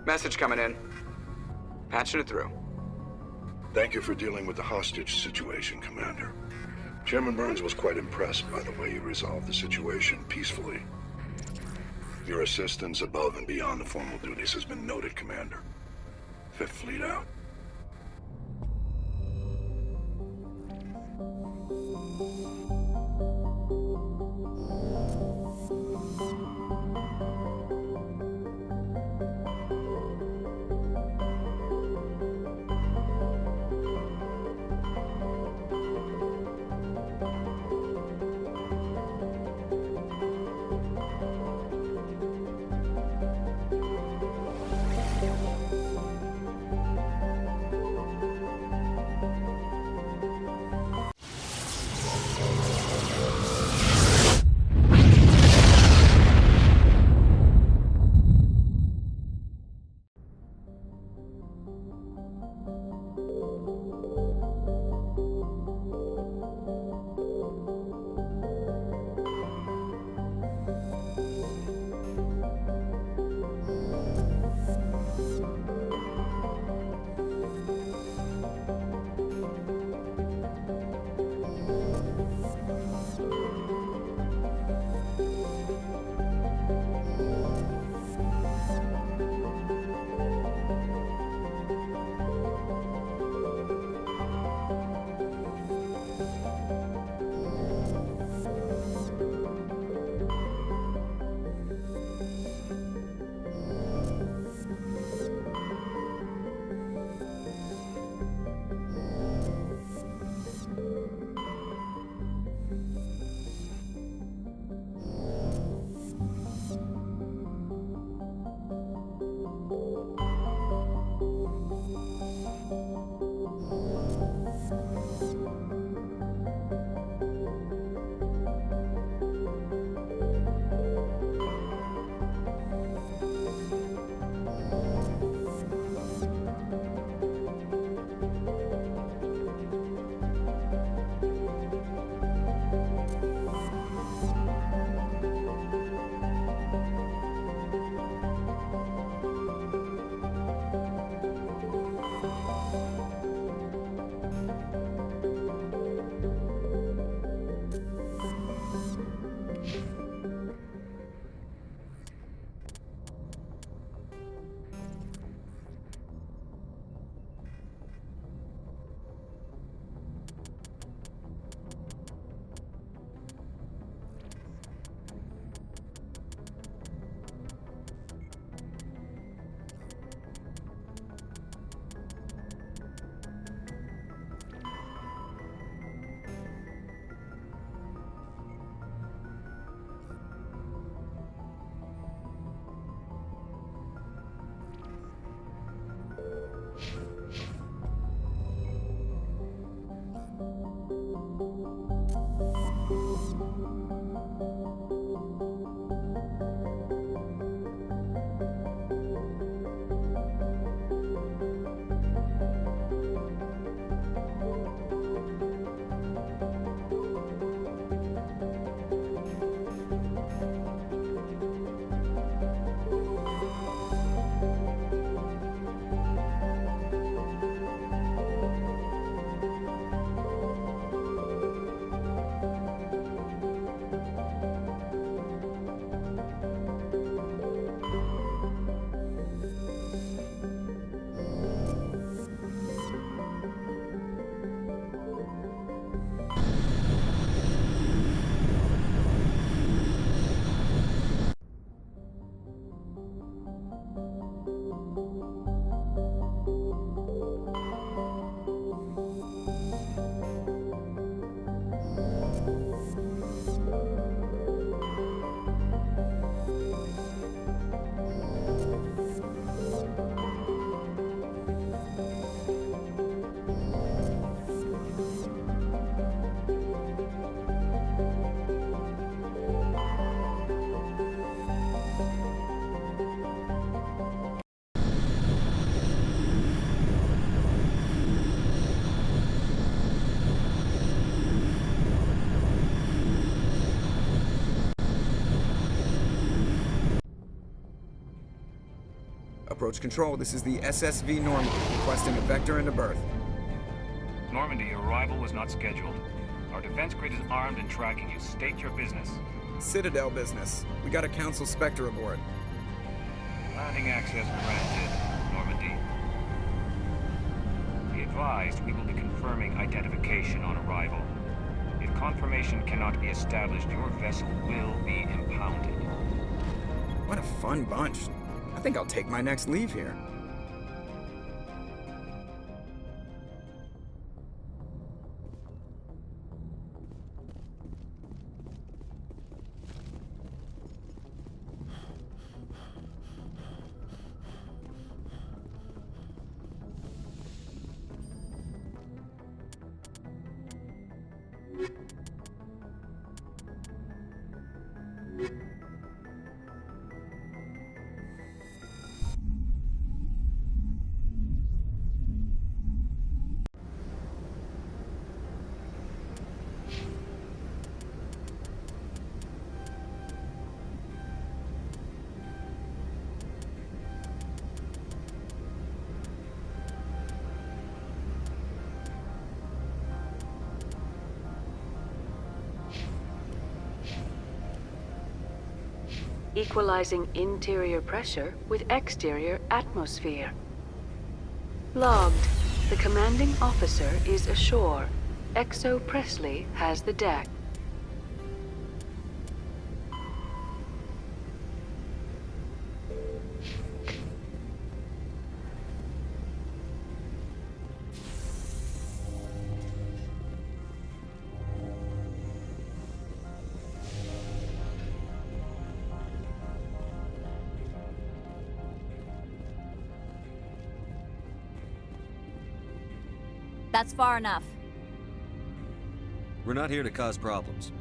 Message coming in. Patching it through. Thank you for dealing with the hostage situation, Commander. Chairman Burns was quite impressed by the way you resolved the situation peacefully. Your assistance above and beyond the formal duties has been noted, Commander. Fifth Fleet out. Approach control, this is the SSV Normandy, requesting a vector into berth. Normandy, arrival was not scheduled. Our defense grid is armed and tracking you. State your business. Citadel business. We got a Council Spectre aboard. Landing access granted, Normandy. Be advised, we will be confirming identification on arrival. If confirmation cannot be established, your vessel will be impounded. What a fun bunch. I think I'll take my next leave here. Equalizing interior pressure with exterior atmosphere. Logged. The commanding officer is ashore. Exo Presley has the deck. That's far enough. We're not here to cause problems.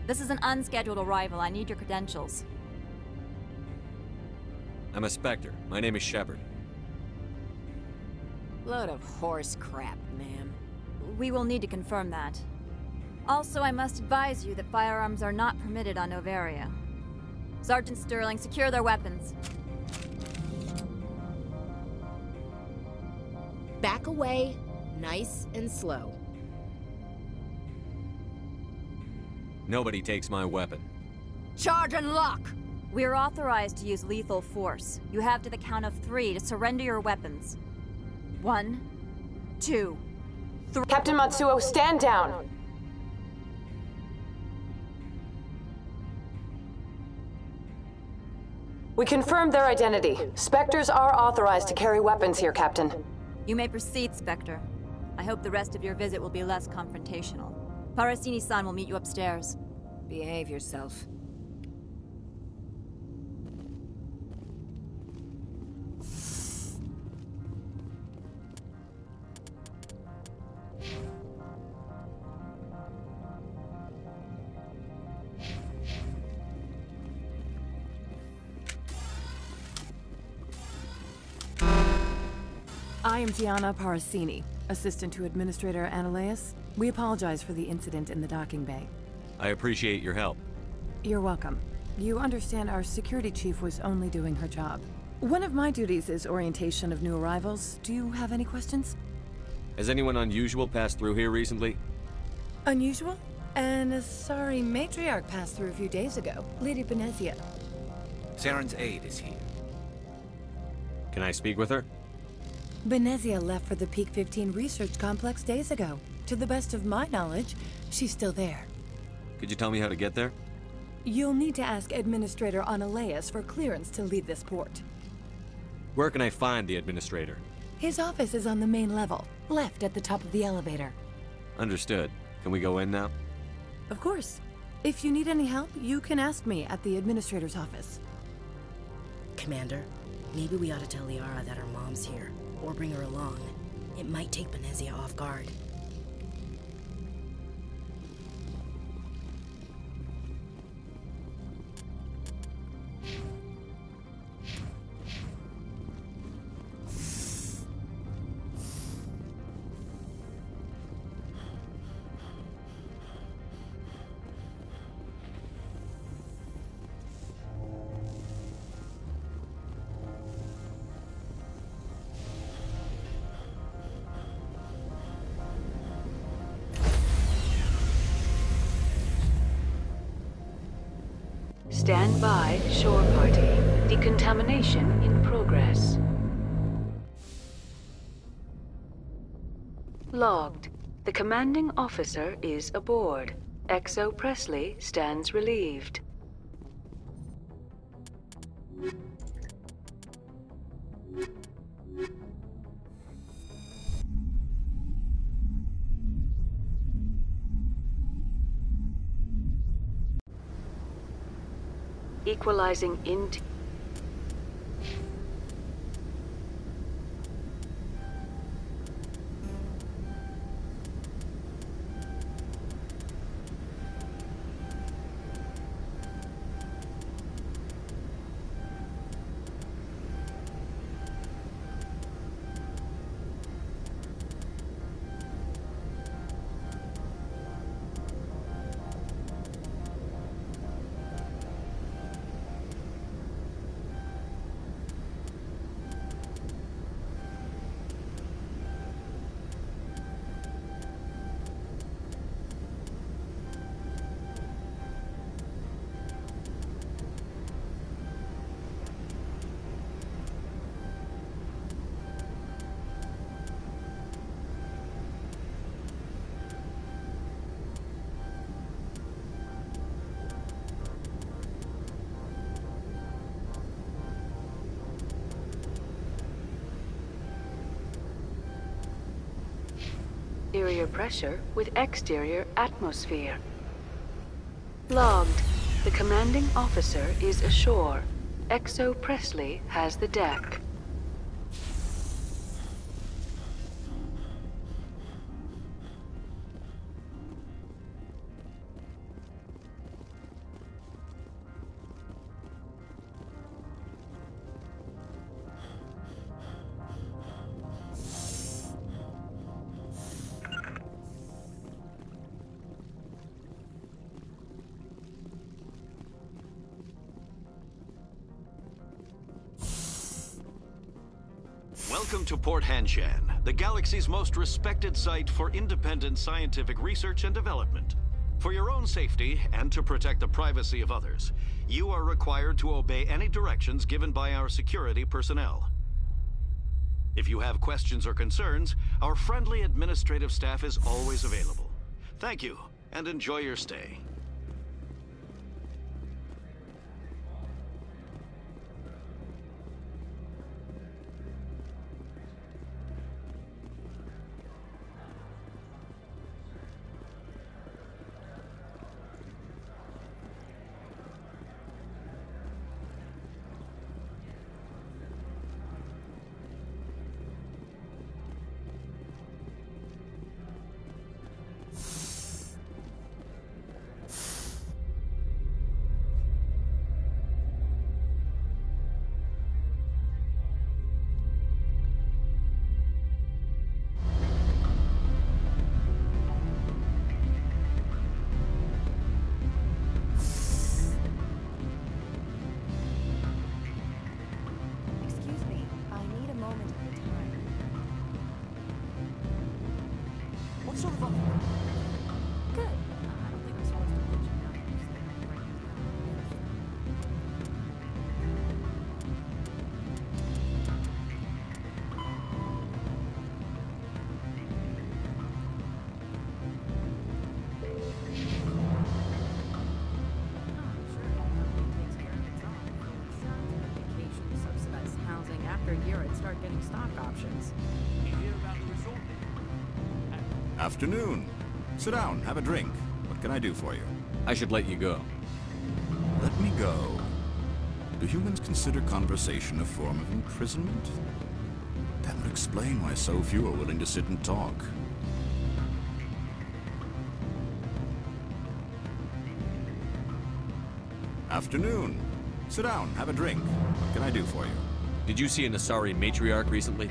This is an unscheduled arrival. I need your credentials. I'm a Spectre. My name is Shepard. Load of horse crap, ma'am. We will need to confirm that. Also, I must advise you that firearms are not permitted on Novaria. Sergeant Sterling, secure their weapons. Back away, nice and slow. Nobody takes my weapon. Charge and lock! We are authorized to use lethal force. You have to the count of 3 to surrender your weapons. 1, 2, 3. Captain Matsuo, stand down! We confirmed their identity. Spectres are authorized to carry weapons here, Captain. You may proceed, Spectre. I hope the rest of your visit will be less confrontational. Parasini-san will meet you upstairs. Behave yourself. I am Tiana Parasini, assistant to Administrator Ananias. We apologize for the incident in the docking bay. I appreciate your help. You're welcome. You understand our security chief was only doing her job. One of my duties is orientation of new arrivals. Do you have any questions? Has anyone unusual passed through here recently? Unusual? And a sorry matriarch passed through a few days ago. Lady Benezia. Saren's aide is here. Can I speak with her? Benezia left for the Peak 15 research complex days ago. To the best of my knowledge, she's still there. Could you tell me how to get there? You'll need to ask Administrator Ananias for clearance to leave this port. Where can I find the Administrator? His office is on the main level, left at the top of the elevator. Understood. Can we go in now? Of course. If you need any help, you can ask me at the Administrator's office. Commander, maybe we ought to tell Liara that her mom's here, or bring her along. It might take Benezia off guard. Stand by, shore party. Decontamination in progress. Logged. The commanding officer is aboard. XO Presley stands relieved. Equalizing int. Interior pressure with exterior atmosphere. Logged. The commanding officer is ashore. XO Presley has the deck. Welcome to Port Hanshan, the galaxy's most respected site for independent scientific research and development. For your own safety and to protect the privacy of others, you are required to obey any directions given by our security personnel. If you have questions or concerns, our friendly administrative staff is always available. Thank you, and enjoy your stay. Afternoon. Sit down, have a drink. What can I do for you? I should let you go. Let me go. Do humans consider conversation a form of imprisonment? That would explain why so few are willing to sit and talk. Afternoon. Sit down, have a drink. What can I do for you? Did you see an Asari matriarch recently?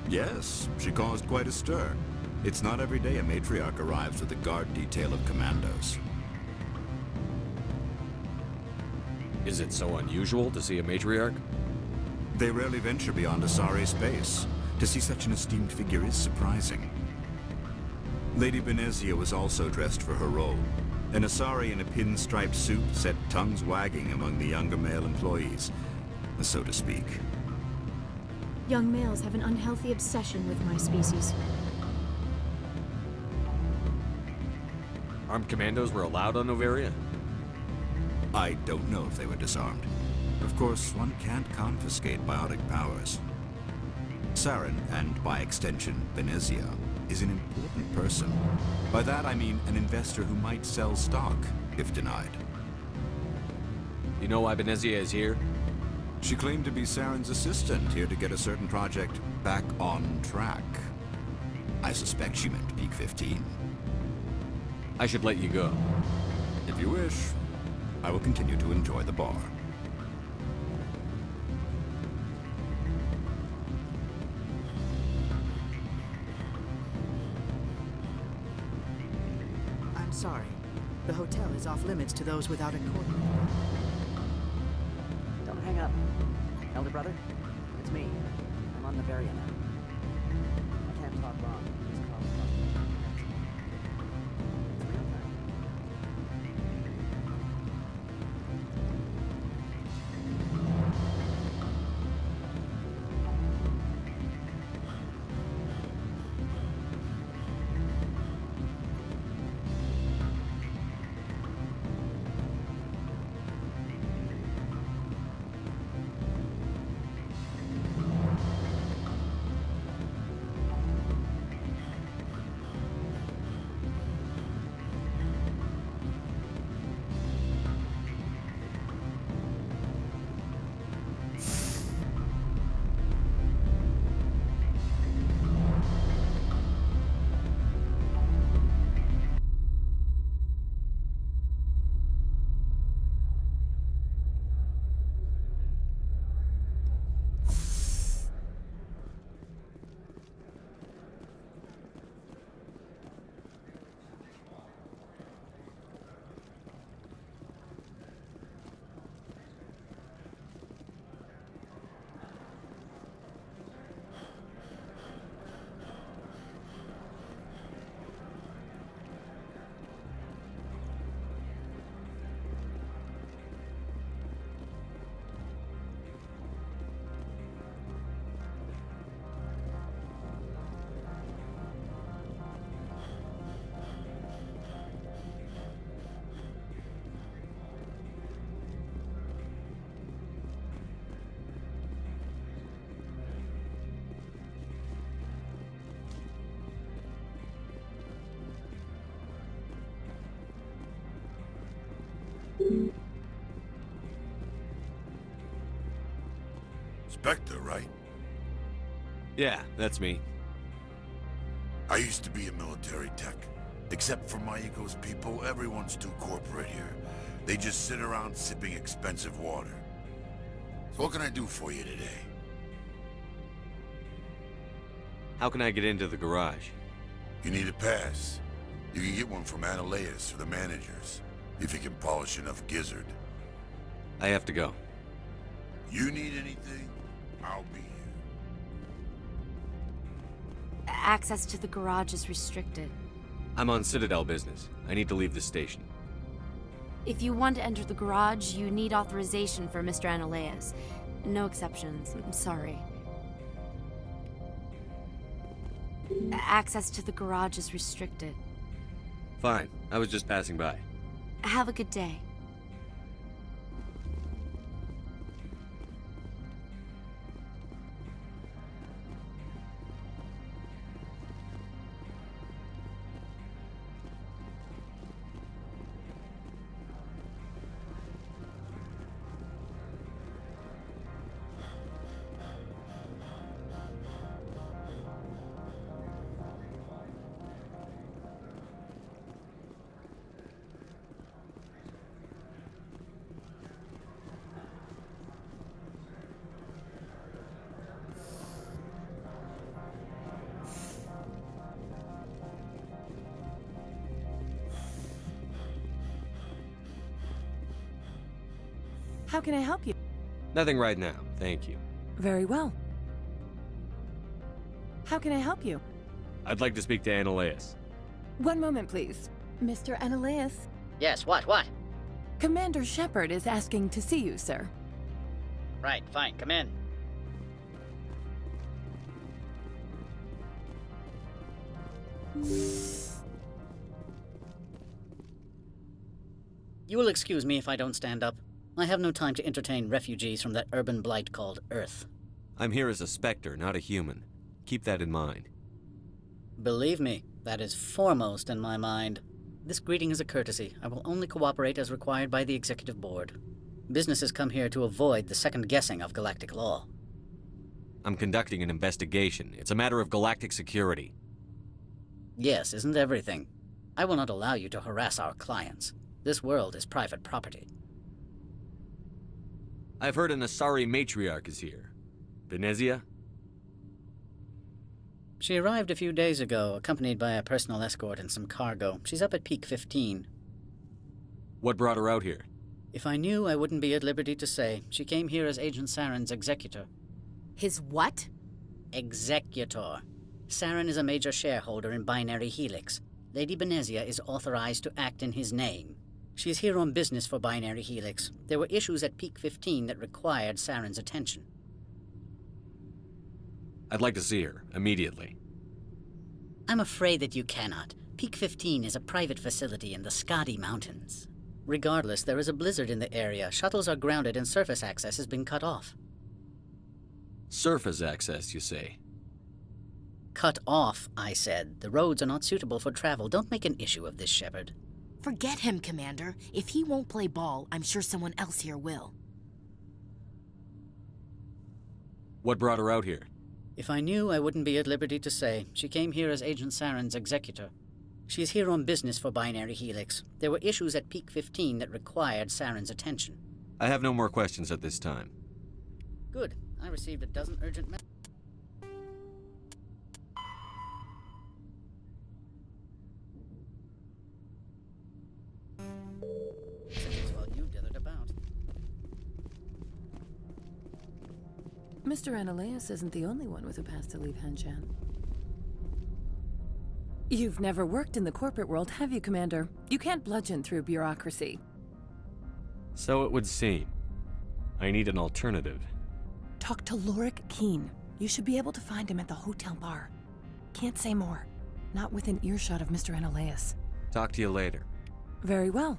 Yes, she caused quite a stir. It's not every day a matriarch arrives with a guard detail of commandos. Is it so unusual to see a matriarch? They rarely venture beyond Asari space. To see such an esteemed figure is surprising. Lady Benezia was also dressed for her role. An Asari in a pinstriped suit set tongues wagging among the younger male employees, so to speak. Young males have an unhealthy obsession with my species. Armed commandos were allowed on Noveria? I don't know if they were disarmed. Of course, one can't confiscate biotic powers. Saren, and by extension, Benezia, is an important person. By that I mean an investor who might sell stock, if denied. You know why Benezia is here? She claimed to be Saren's assistant, here to get a certain project back on track. I suspect she meant Peak 15. I should let you go. If you wish, I will continue to enjoy the bar. I'm sorry. The hotel is off limits to those without a court. Don't hang up. Elder brother, it's me. I'm on Noveria now. I can't talk long. This call's It's real time. Spectre, right? Yeah, that's me. I used to be a military tech. Except for my ego's people, everyone's too corporate here. They just sit around sipping expensive water. So what can I do for you today? How can I get into the garage? You need a pass. You can get one from Analeas or the managers, if you can polish enough gizzard. I have to go. You need anything, I'll be here. Access to the garage is restricted. I'm on Citadel business. I need to leave the station. If you want to enter the garage, you need authorization for Mr. Analeas. No exceptions, I'm sorry. Access to the garage is restricted. Fine. I was just passing by. Have a good day. How can I help you? Nothing right now, thank you. Very well. How can I help you? I'd like to speak to Analeas. One moment, please. Mr. Analeas, Yes, what? Commander Shepard is asking to see you, sir. Right, fine, come in. You will excuse me if I don't stand up. I have no time to entertain refugees from that urban blight called Earth. I'm here as a Spectre, not a human. Keep that in mind. Believe me, that is foremost in my mind. This greeting is a courtesy. I will only cooperate as required by the Executive Board. Businesses come here to avoid the second guessing of galactic law. I'm conducting an investigation. It's a matter of galactic security. Yes, isn't everything? I will not allow you to harass our clients. This world is private property. I've heard an Asari matriarch is here. Venezia? She arrived a few days ago, accompanied by a personal escort and some cargo. She's up at Peak 15. What brought her out here? If I knew, I wouldn't be at liberty to say. She came here as Agent Saren's executor. His what? Executor. Saren is a major shareholder in Binary Helix. Lady Venezia is authorized to act in his name. She's here on business for Binary Helix. There were issues at Peak 15 that required Saren's attention. I'd like to see her, immediately. I'm afraid that you cannot. Peak 15 is a private facility in the Skadi Mountains. Regardless, there is a blizzard in the area. Shuttles are grounded and surface access has been cut off. Surface access, you say? Cut off, I said. The roads are not suitable for travel. Don't make an issue of this, Shepard. Forget him, Commander. If he won't play ball, I'm sure someone else here will. What brought her out here? If I knew, I wouldn't be at liberty to say. She came here as Agent Saren's executor. She's here on business for Binary Helix. There were issues at Peak 15 that required Saren's attention. I have no more questions at this time. Good. I received a dozen urgent messages. While you dithered about. Mr. Analeas isn't the only one with a path to leave Hanshan. You've never worked in the corporate world, have you, Commander? You can't bludgeon through bureaucracy. So it would seem. I need an alternative. Talk to Lorik Keen. You should be able to find him at the hotel bar. Can't say more. Not within earshot of Mr. Analeas. Talk to you later. Very well.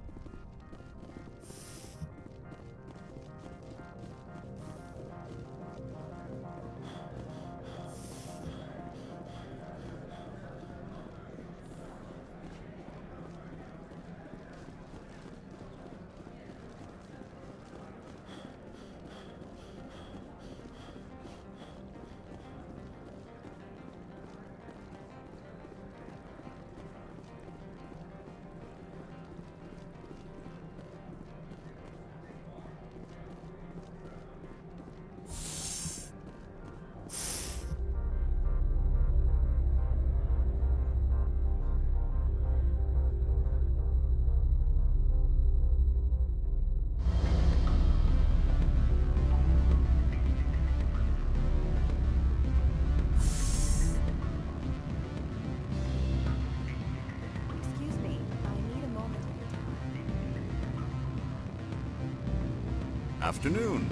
Afternoon.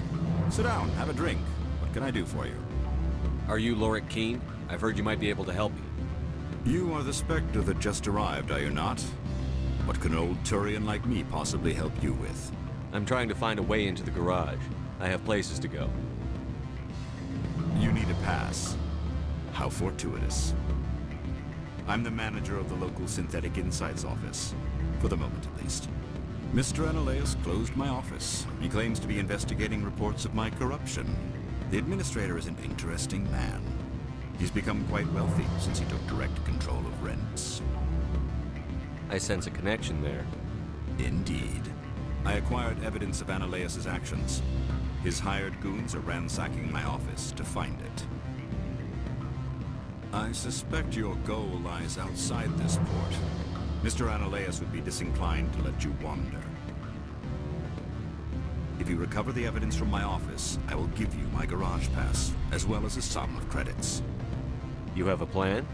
Sit down, have a drink. What can I do for you? Are you Lorik Keen? I've heard you might be able to help me. You are the Spectre that just arrived, are you not? What can an old Turian like me possibly help you with? I'm trying to find a way into the garage. I have places to go. You need a pass. How fortuitous. I'm the manager of the local Synthetic Insights office. For the moment, at least. Mr. Analeas closed my office. He claims to be investigating reports of my corruption. The administrator is an interesting man. He's become quite wealthy since he took direct control of rents. I sense a connection there. Indeed. I acquired evidence of Analeas' actions. His hired goons are ransacking my office to find it. I suspect your goal lies outside this port. Mr. Analeas would be disinclined to let you wander. If you recover the evidence from my office, I will give you my garage pass, as well as a sum of credits. You have a plan?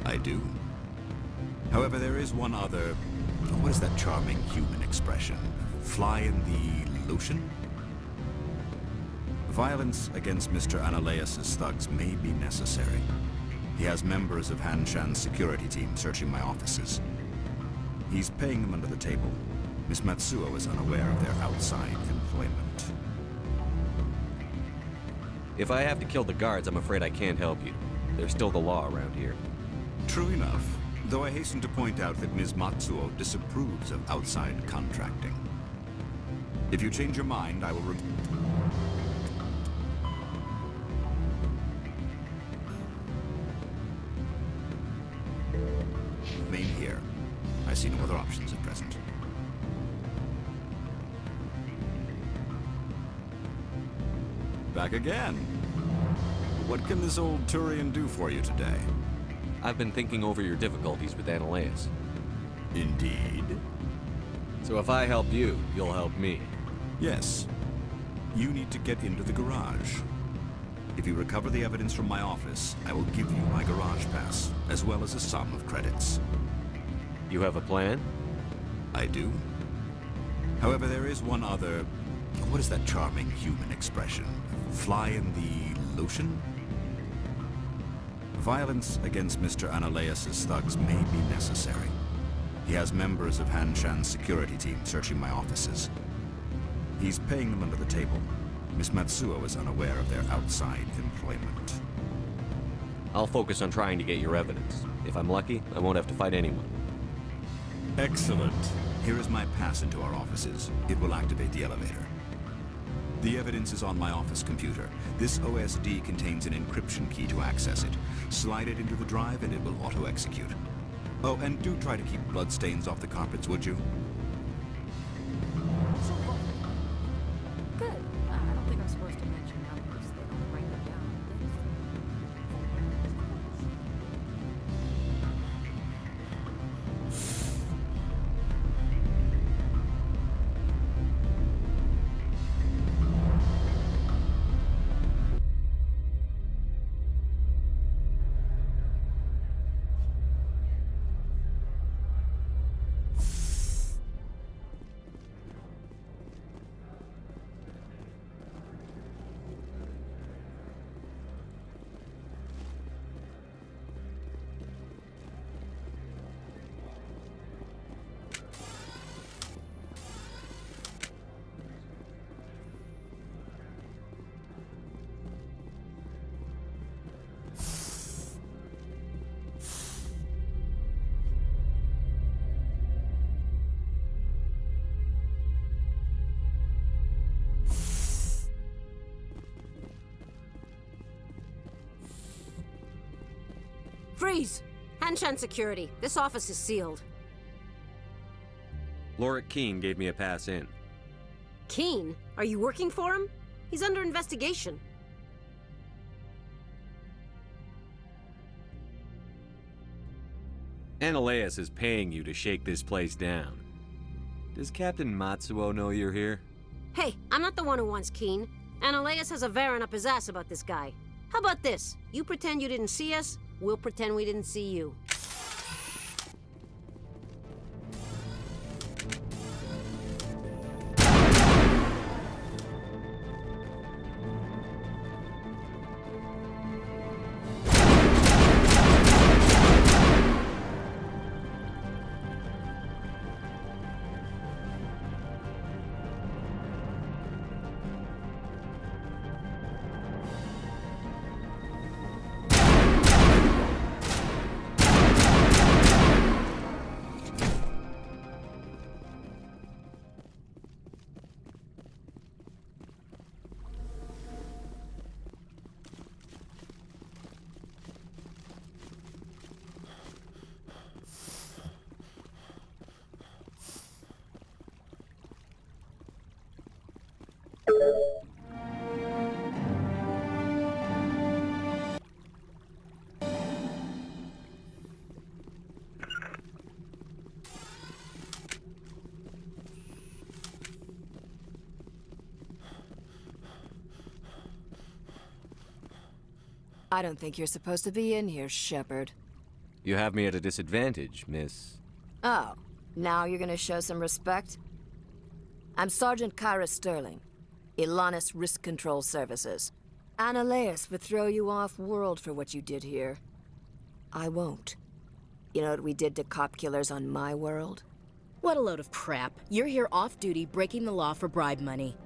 I do. However, there is one other what is that charming human expression? Fly in the lotion? Violence against Mr. Analaeus' thugs may be necessary. He has members of Hanshan's security team searching my offices. He's paying them under the table. Miss Matsuo is unaware of their outside employment. If I have to kill the guards, I'm afraid I can't help you. There's still the law around here. True enough, though I hasten to point out that Ms. Matsuo disapproves of outside contracting. If you change your mind, I will remain here. I see no other options at present. Back again. What can this old Turian do for you today? I've been thinking over your difficulties with Analaeus. Indeed? So if I help you, you'll help me. Yes. You need to get into the garage. If you recover the evidence from my office, I will give you my garage pass, as well as a sum of credits. You have a plan? I do. However, there is one other... What is that charming human expression? Fly in the lotion? Violence against Mr. Analaeus' thugs may be necessary. He has members of Hanshan's security team searching my offices. He's paying them under the table. Miss Matsuo is unaware of their outside employment. I'll focus on trying to get your evidence. If I'm lucky, I won't have to fight anyone. Excellent. Here is my pass into our offices. It will activate the elevator. The evidence is on my office computer. This OSD contains an encryption key to access it. Slide it into the drive and it will auto-execute. Oh, and do try to keep bloodstains off the carpets, would you? Good. I don't think I'm supposed to mention numbers. They don't write them down. Freeze! Hanshan security. This office is sealed. Lorik Keene gave me a pass in. Keene? Are you working for him? He's under investigation. Analaeus is paying you to shake this place down. Does Captain Matsuo know you're here? Hey, I'm not the one who wants Keene. Analaeus has a Varen up his ass about this guy. How about this? You pretend you didn't see us, we'll pretend we didn't see you. I don't think you're supposed to be in here, Shepard. You have me at a disadvantage, miss. Oh, Now you're gonna show some respect? I'm Sergeant Kyra Sterling, Ilanis Risk Control Services. Analeas would throw you off-world for what you did here. I won't. You know what we did to cop killers on my world? What a load of crap. You're here off-duty breaking the law for bribe money.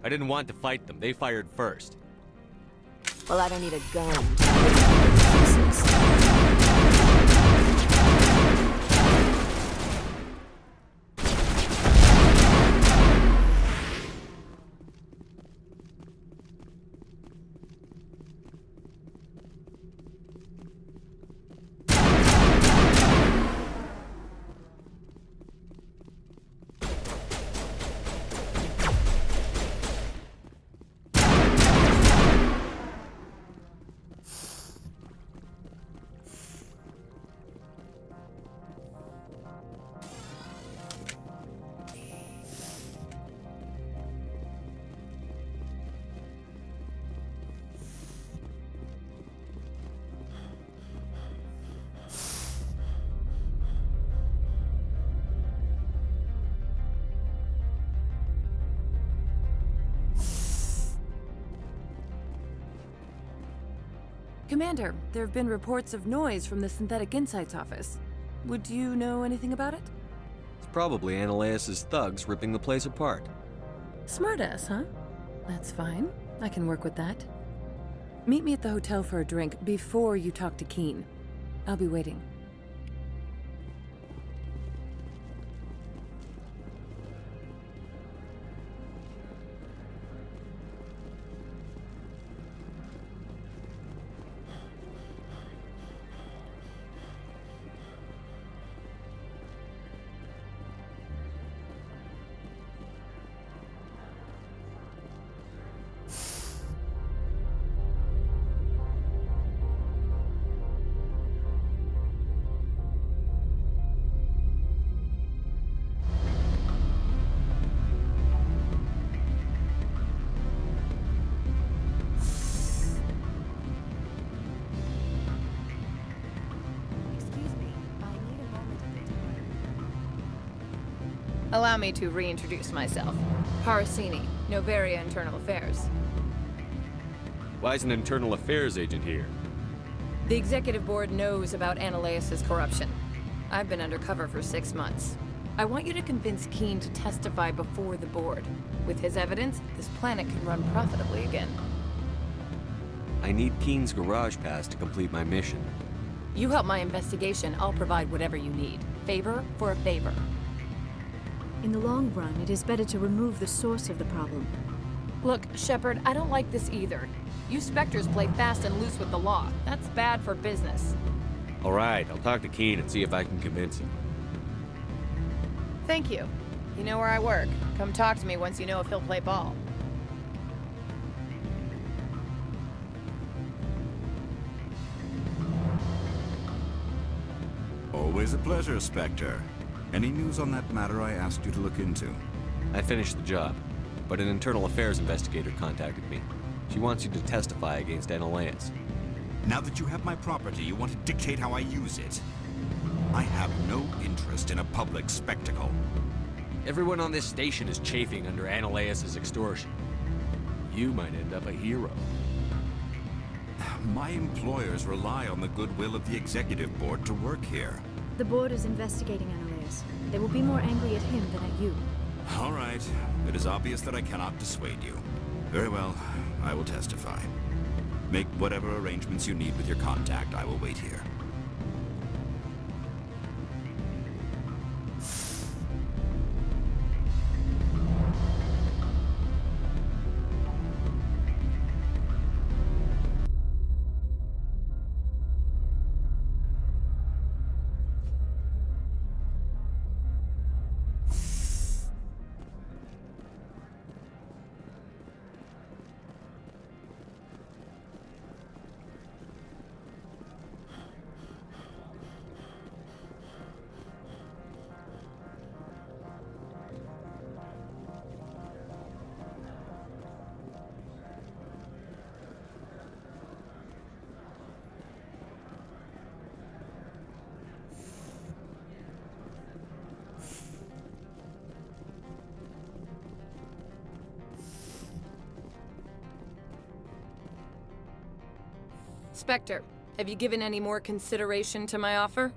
I didn't want to fight them. They fired first. Well, I don't need a gun. Commander, there have been reports of noise from the Synthetic Insights office. Would you know anything about it? It's probably Analeas' thugs ripping the place apart. Smartass, huh? That's fine. I can work with that. Meet me at the hotel for a drink before you talk to Keen. I'll be waiting. Allow me to reintroduce myself. Parasini, Novaria Internal Affairs. Why is an internal affairs agent here? The executive board knows about Analeas' corruption. I've been undercover for 6 months. I want you to convince Keen to testify before the board. With his evidence, this planet can run profitably again. I need Keen's garage pass to complete my mission. You help my investigation, I'll provide whatever you need. Favor for a favor. In the long run, it is better to remove the source of the problem. Look, Shepard, I don't like this either. You Spectres play fast and loose with the law. That's bad for business. All right, I'll talk to Keen and see if I can convince him. Thank you. You know where I work. Come talk to me once you know if he'll play ball. Always a pleasure, Spectre. Any news on that matter I asked you to look into? I finished the job, but an internal affairs investigator contacted me. She wants you to testify against Analeas. Now that you have my property, you want to dictate how I use it? I have no interest in a public spectacle. Everyone on this station is chafing under Analeas' extortion. You might end up a hero. My employers rely on the goodwill of the executive board to work here. The board is investigating Analeas. They will be more angry at him than at you. All right. It is obvious that I cannot dissuade you. Very well. I will testify. Make whatever arrangements you need with your contact. I will wait here. Spectre, have you given any more consideration to my offer?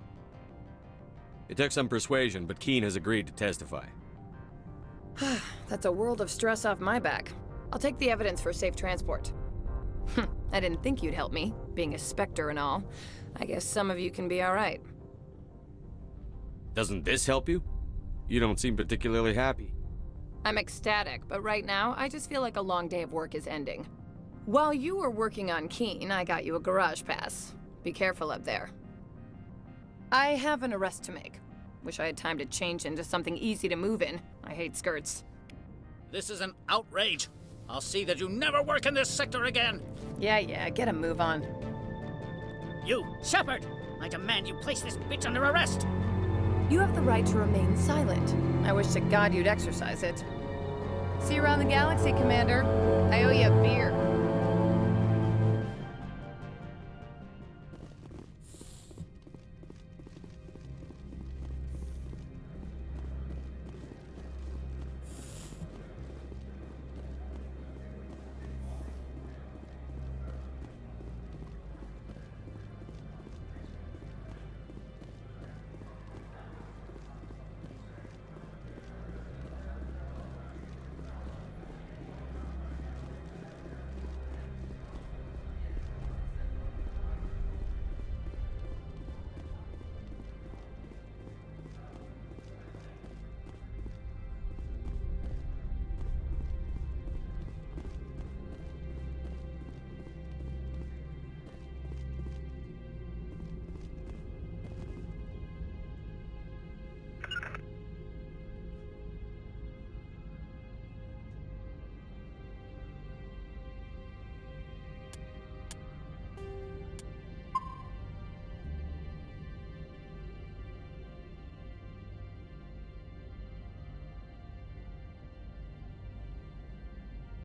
It took some persuasion, but Keen has agreed to testify. That's a world of stress off my back. I'll take the evidence for safe transport. I didn't think you'd help me, being a Spectre and all. I guess some of you can be alright. Doesn't this help you? You don't seem particularly happy. I'm ecstatic, but right now, I just feel like a long day of work is ending. While you were working on Keen, I got you a garage pass. Be careful up there. I have an arrest to make. Wish I had time to change into something easy to move in. I hate skirts. This is an outrage. I'll see that you never work in this sector again. Yeah, get a move on. You, Shepard! I demand you place this bitch under arrest! You have the right to remain silent. I wish to God you'd exercise it. See you around the galaxy, Commander. I owe you a beer.